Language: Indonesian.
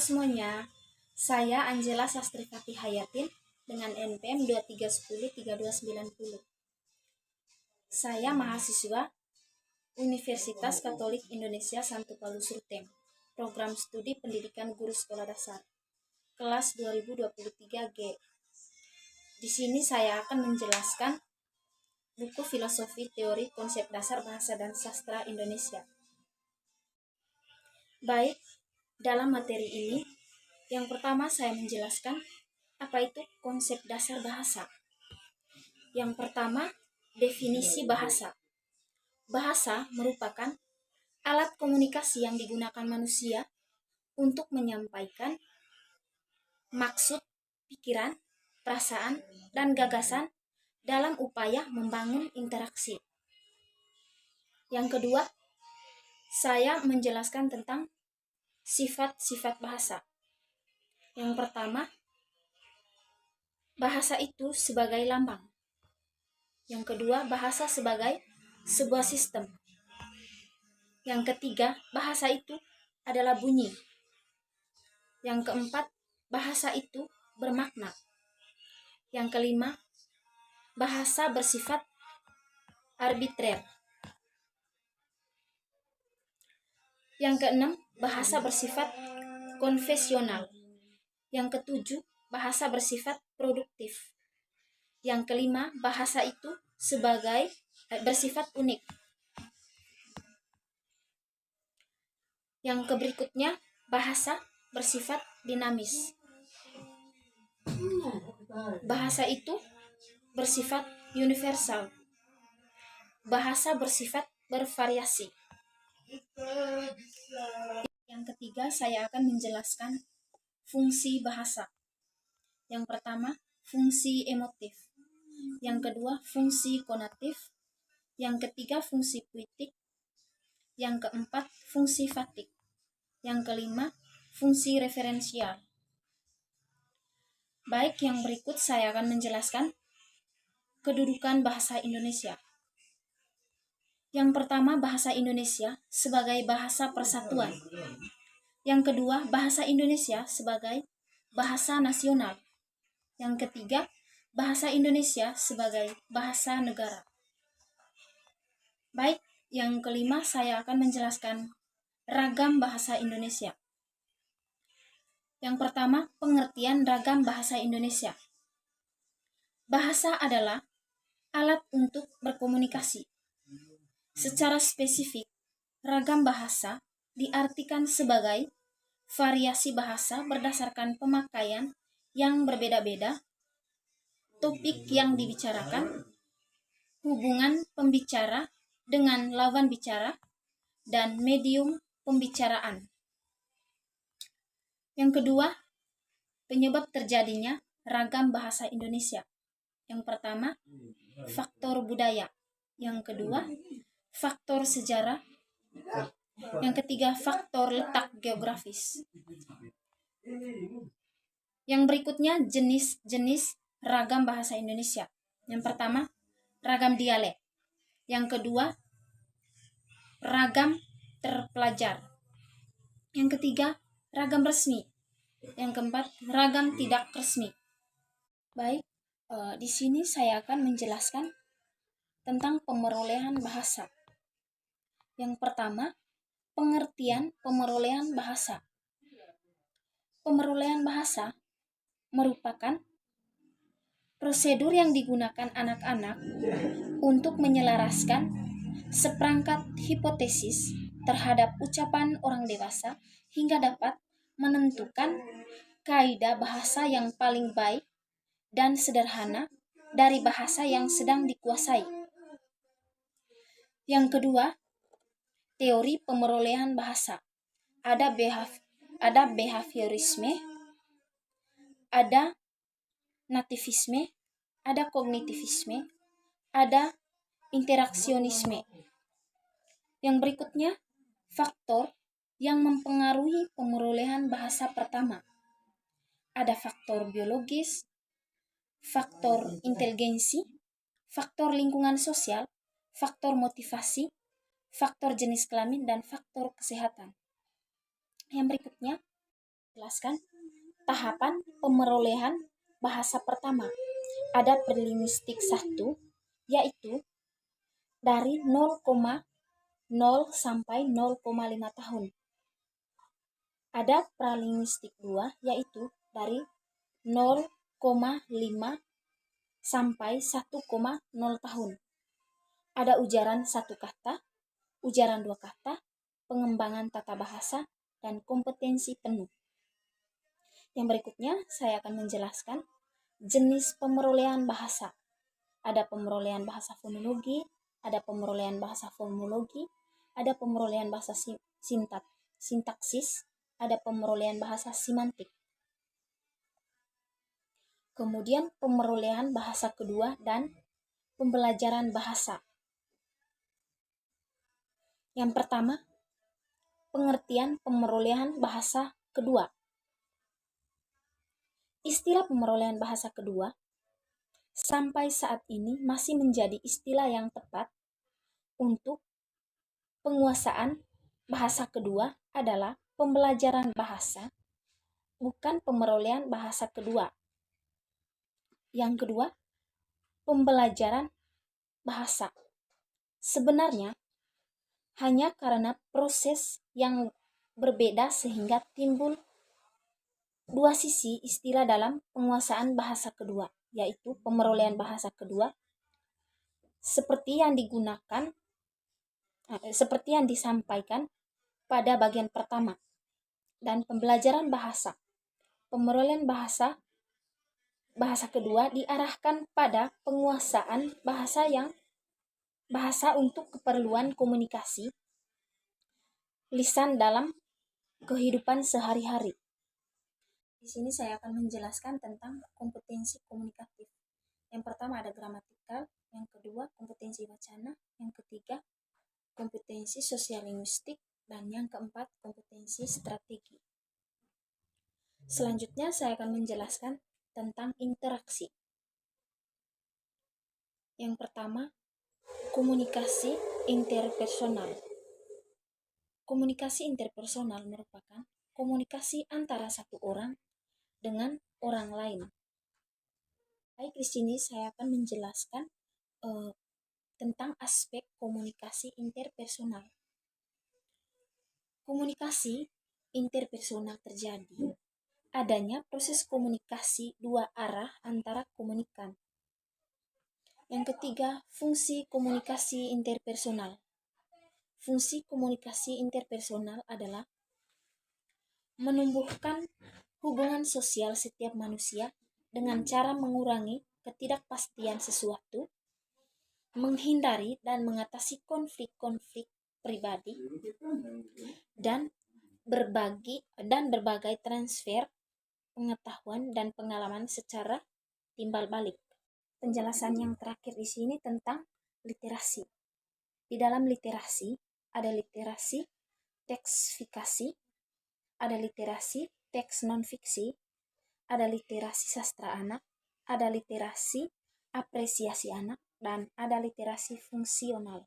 semuanya, saya Angela Sastrivati Hayatin dengan NPM 23103290. Saya mahasiswa Universitas Katolik Indonesia Santo Paulus Ruteng, Program Studi Pendidikan Guru Sekolah Dasar, kelas 2023G. Di sini saya akan menjelaskan buku Filosofi Teori Konsep Dasar Bahasa dan Sastra Indonesia. Baik, dalam materi ini, yang pertama saya menjelaskan apa itu konsep dasar bahasa. Yang pertama, definisi bahasa. Bahasa merupakan alat komunikasi yang digunakan manusia untuk menyampaikan maksud, pikiran, perasaan, dan gagasan dalam upaya membangun interaksi. Yang kedua, saya menjelaskan tentang sifat-sifat bahasa. Yang pertama, bahasa itu sebagai lambang. Yang kedua, bahasa sebagai sebuah sistem. Yang ketiga, bahasa itu adalah bunyi. Yang keempat, bahasa itu bermakna. Yang kelima, bahasa bersifat arbitrer. Yang keenam, bahasa bersifat konvensional. Yang ketujuh, bahasa bersifat produktif. Yang kelima, bahasa itu bersifat unik. Yang berikutnya, bahasa bersifat dinamis. Bahasa itu bersifat universal. Bahasa bersifat bervariasi. Yang ketiga, saya akan menjelaskan fungsi bahasa. Yang pertama, fungsi emotif. Yang kedua, fungsi konatif. Yang ketiga, fungsi puitik. Yang keempat, fungsi fatik. Yang kelima, fungsi referensial. Baik, yang berikut saya akan menjelaskan kedudukan bahasa Indonesia. Yang pertama, bahasa Indonesia sebagai bahasa persatuan. Yang kedua, bahasa Indonesia sebagai bahasa nasional. Yang ketiga, bahasa Indonesia sebagai bahasa negara. Baik, yang kelima saya akan menjelaskan ragam bahasa Indonesia. Yang pertama, pengertian ragam bahasa Indonesia. Bahasa adalah alat untuk berkomunikasi. Secara spesifik, ragam bahasa diartikan sebagai variasi bahasa berdasarkan pemakaian yang berbeda-beda, topik yang dibicarakan, hubungan pembicara dengan lawan bicara, dan medium pembicaraan. Yang kedua, penyebab terjadinya ragam bahasa Indonesia. Yang pertama, faktor budaya. Yang kedua, faktor sejarah. Yang ketiga, faktor letak geografis. Yang berikutnya, jenis-jenis ragam bahasa Indonesia. Yang pertama, ragam dialek. Yang kedua, ragam terpelajar. Yang ketiga, ragam resmi. Yang keempat, ragam tidak resmi. Baik, di sini saya akan menjelaskan tentang pemerolehan bahasa. Yang pertama, pengertian pemerolehan bahasa. Pemerolehan bahasa merupakan prosedur yang digunakan anak-anak untuk menyelaraskan seperangkat hipotesis terhadap ucapan orang dewasa hingga dapat menentukan kaidah bahasa yang paling baik dan sederhana dari bahasa yang sedang dikuasai. Yang kedua, teori pemerolehan bahasa. Ada behaviorisme, ada nativisme, ada kognitivisme, ada interaksionisme. Yang berikutnya, faktor yang mempengaruhi pemerolehan bahasa pertama. Ada faktor biologis, faktor inteligensi, faktor lingkungan sosial, faktor motivasi, faktor jenis kelamin, dan faktor kesehatan. Yang berikutnya, menjelaskan tahapan pemerolehan bahasa pertama. Ada prelinguistik 1, yaitu dari 0,0 sampai 0,5 tahun. Ada pralinguistik 2, yaitu dari 0,5 sampai 1,0 tahun. Ada ujaran satu kata, ujaran dua kata, pengembangan tata bahasa, dan kompetensi penuh. Yang berikutnya saya akan menjelaskan jenis pemerolehan bahasa. Ada pemerolehan bahasa fonologi, ada pemerolehan bahasa fonologi, ada pemerolehan bahasa sintaksis, ada pemerolehan bahasa simantik. Kemudian pemerolehan bahasa kedua dan pembelajaran bahasa. Yang pertama, pengertian pemerolehan bahasa kedua. Istilah pemerolehan bahasa kedua sampai saat ini masih menjadi istilah yang tepat untuk penguasaan bahasa kedua adalah pembelajaran bahasa, bukan pemerolehan bahasa kedua. Yang kedua, pembelajaran bahasa. Sebenarnya, hanya karena proses yang berbeda sehingga timbul dua sisi istilah dalam penguasaan bahasa kedua, yaitu pemerolehan bahasa kedua, seperti yang disampaikan pada bagian pertama, dan pembelajaran bahasa. Pemerolehan bahasa kedua diarahkan pada penguasaan bahasa untuk keperluan komunikasi lisan dalam kehidupan sehari-hari. Di sini saya akan menjelaskan tentang kompetensi komunikatif. Yang pertama ada gramatikal, yang kedua kompetensi wacana, yang ketiga kompetensi sosial linguistik, dan yang keempat kompetensi strategi. Selanjutnya saya akan menjelaskan tentang interaksi. Yang pertama, komunikasi interpersonal. Komunikasi interpersonal merupakan komunikasi antara satu orang dengan orang lain. Baik, di sini saya akan menjelaskan tentang aspek komunikasi interpersonal. Komunikasi interpersonal terjadi adanya proses komunikasi dua arah antara komunikan. Yang ketiga, fungsi komunikasi interpersonal. Fungsi komunikasi interpersonal adalah menumbuhkan hubungan sosial setiap manusia dengan cara mengurangi ketidakpastian sesuatu, menghindari dan mengatasi konflik-konflik pribadi, dan berbagai transfer pengetahuan dan pengalaman secara timbal balik. Penjelasan yang terakhir di sini tentang literasi. Di dalam literasi ada literasi teksifikasi, ada literasi teks non-fiksi, ada literasi sastra anak, ada literasi apresiasi anak, dan ada literasi fungsional.